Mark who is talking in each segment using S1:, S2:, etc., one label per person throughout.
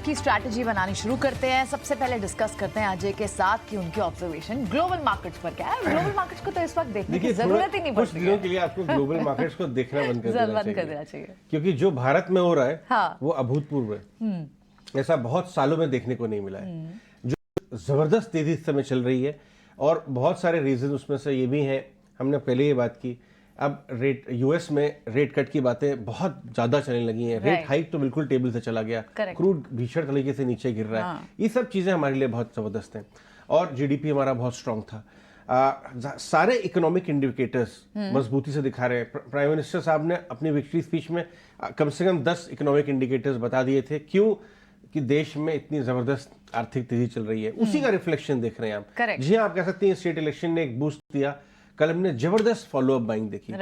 S1: की स्ट्रैटेजी बनानी शुरू करते हैं। सबसे पहले डिस्कस करते हैं अजय के साथ कि उनके ऑब्जर्वेशन ग्लोबल मार्केट्स पर क्या है। ग्लोबल मार्केट्स को तो इस वक्त देखने की जरूरत ही नहीं
S2: कुछ
S1: पड़ती
S2: दिनों के लिए आपको ग्लोबल मार्केट्स को देखना बंद कर देना चाहिए क्योंकि जो भारत में हो रहा है वो अभूतपूर्व है। ऐसा बहुत सालों में देखने को नहीं मिला है। जो जबरदस्त तेजी इस समय चल रही है और बहुत सारे रीजन उसमें से ये भी हैं, हमने पहले ये बात की। अब रेट यूएस में रेट कट की बातें बहुत ज्यादा चलने लगी हैं। रेट हाइक तो बिल्कुल टेबल से चला गया, क्रूड भीषण तरीके से नीचे गिर रहा है। ये सब चीजें हमारे लिए बहुत जबरदस्त हैं और जीडीपी हमारा बहुत स्ट्रांग था। सारे इकोनॉमिक इंडिकेटर्स मजबूती से दिखा रहे हैं। प्राइम मिनिस्टर साहब ने अपनी विक्ट्री स्पीच में कम से कम 10 इकोनॉमिक इंडिकेटर्स बता दिए थे क्यों कि देश में इतनी जबरदस्त आर्थिक तेजी चल रही है। उसी का रिफ्लेक्शन देख रहे हैं आप। जी आप कह सकते हैं स्टेट इलेक्शन ने एक बूस्ट दिया। कल हमने जबरदस्त फॉलोअप बाइंग देखी।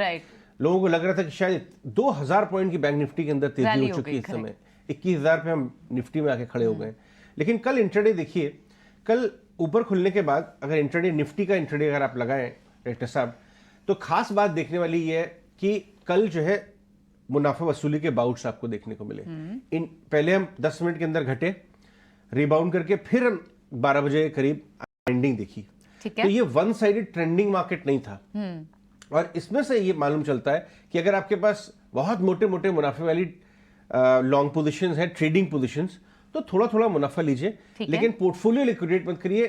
S2: लोगों को लग रहा था कि शायद 2000 पॉइंट की बैंक निफ्टी के अंदर तेजी हो चुकी है। इस समय 21,000 पे हम निफ्टी में आके खड़े हो गए। लेकिन कल इंट्राडे देखिए, कल ऊपर खुलने के बाद अगर इंट्राडे निफ्टी का इंट्राडे अगर आप लगाएं डायरेक्टर साहब, तो खास बात देखने वाली ये है कि कल जो है मुनाफा वसूली के बाउट्स आपको देखने को मिले। पहले हम 10 मिनट के अंदर घटे, रिबाउंड करके फिर हम 12 बजे के करीब एंडिंग देखी। तो ये वन साइडेड ट्रेंडिंग मार्केट नहीं था। और इसमें से ये मालूम चलता है कि अगर आपके पास बहुत मोटे मोटे मुनाफे वाली लॉन्ग पोजीशंस है, ट्रेडिंग पोजीशंस, तो थोड़ा थोड़ा मुनाफा लीजिए, लेकिन पोर्टफोलियो लिक्विडेट मत करिए।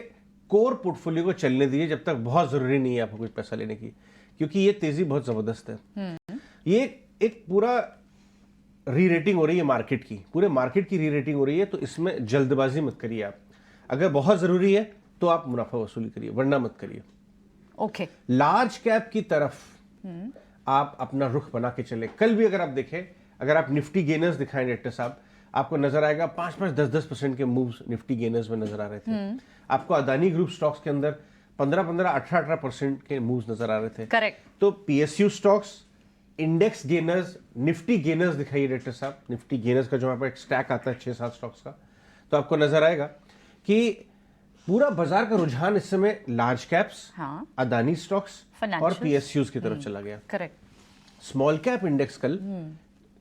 S2: कोर पोर्टफोलियो को चलने दीजिए जब तक बहुत जरूरी नहीं है आपको कुछ पैसा लेने की, क्योंकि ये तेजी बहुत जबरदस्त है। ये एक पूरा री रेटिंग हो रही है मार्केट की, पूरे मार्केट की री रेटिंग हो रही है। तो इसमें जल्दबाजी मत करिए आप। अगर बहुत जरूरी है तो आप मुनाफा वसूली करिए, वरना मत करिए। लार्ज कैप की तरफ आप अपना रुख बना के चले। कल भी अगर आप देखें, अगर आप निफ्टी गेनर्स दिखाएं डायरेक्टर साहब, आपको नजर आएगा 5-5, 10-10% के मूव्स निफ्टी गेनर्स में नजर आ रहे थे। आपको अदानी ग्रुप स्टॉक्स के अंदर 15-15, 18-18% के मूव्स नजर आ रहे थे। करेक्ट। तो PSU stocks, index gainers, Nifty gainers दिखाइए डायरेक्टर साहब। निफ्टी गेनर्स का जो हमारे पास एक स्टैक आता है 6-7 स्टॉक्स का, तो आपको नजर आएगा कि पूरा बाजार का रुझान इस समय लार्ज कैप्स, अदानी स्टॉक्स और पीएसयूज की तरफ चला गया। करेक्ट। स्मॉल कैप इंडेक्स कल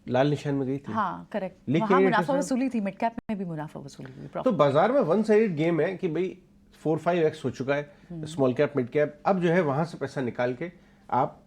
S2: लाल निशान में गई थी।
S1: करेक्ट। लेकिन मुनाफा वसूली थी, मिड कैप में भी मुनाफा वसूली हुई। तो
S2: बाजार में वन साइडेड गेम है कि भाई 4-5x हो चुका है स्मॉल कैप मिड कैप। अब जो है वहां से पैसा निकाल के आप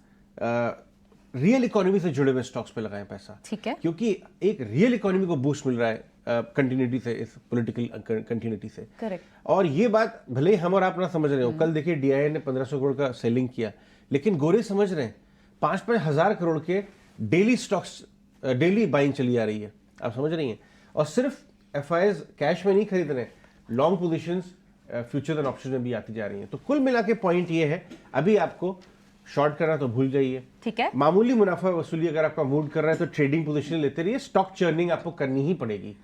S2: रियल इकोनॉमी से जुड़े हुए स्टॉक्स पे लगाएं पैसा। ठीक है। क्योंकि एक रियल इकोनॉमी को बूस्ट मिल रहा है कंटिन्यूटी से, इस पॉलिटिकल कंटिन्यूटी से। करेक्ट। और ये बात भले हम और आप ना समझ रहे हो, कल देखिए डीआईआई ने 1500 करोड़ का सेलिंग किया, लेकिन गोरे समझ रहे हैं 5-5 हजार करोड़ के डेली स्टॉक्स, डेली बाइंग चली आ रही है। आप समझ रही हैं। और सिर्फ एफआईएस कैश में नहीं खरीद रहे, long positions future and option में भी आती जा रही हैं। तो कुल मिला के पॉइंट ये है, अभी आपको शॉर्ट करना तो भूल जाइए। ठीक है। मामूली मुनाफा वसूली अगर आपका मूड कर रहा है तो ट्रेडिंग पोजीशन लेते रहिए। स्टॉक चर्निंग आपको करनी ही पड़ेगी,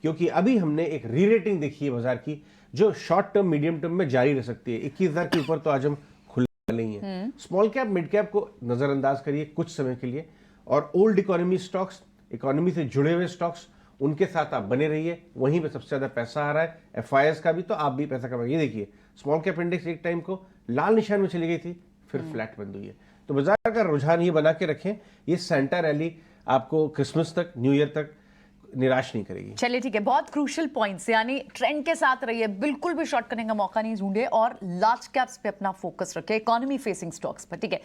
S2: क्योंकि अभी हमने एक री रेटिंग देखी है बाजार की, जो शॉर्ट टर्म मीडियम टर्म में जारी रह सकती है। 21,000 के ऊपर तो आज हम खुले नहीं है। स्मॉल कैप मिड कैप को नजरअंदाज करिए कुछ समय के लिए, और ओल्ड इकोनॉमी स्टॉक्स, इकोनॉमी से जुड़े हुए स्टॉक्स, उनके साथ आप बने रहिए। वहीं पे सबसे ज्यादा पैसा आ रहा है एफआईएस का भी, तो आप भी पैसा कमाइए। ये देखिए स्मॉल कैप इंडेक्स एक टाइम को लाल निशान में चली गई थी, फिर फ्लैट बंद हुई है। तो बाजार का रुझान ये बना के रखें, ये सेंटा रैली आपको क्रिसमस तक, न्यू ईयर तक निराश नहीं करेगी।
S1: चलिए ठीक है, बहुत क्रूशियल पॉइंट्स, यानी ट्रेंड के साथ रहिए, बिल्कुल भी शॉर्ट करने का मौका नहीं ढूंढे और लार्ज कैप्स पे अपना फोकस रखें, इकोनॉमी फेसिंग स्टॉक्स पर। ठीक है।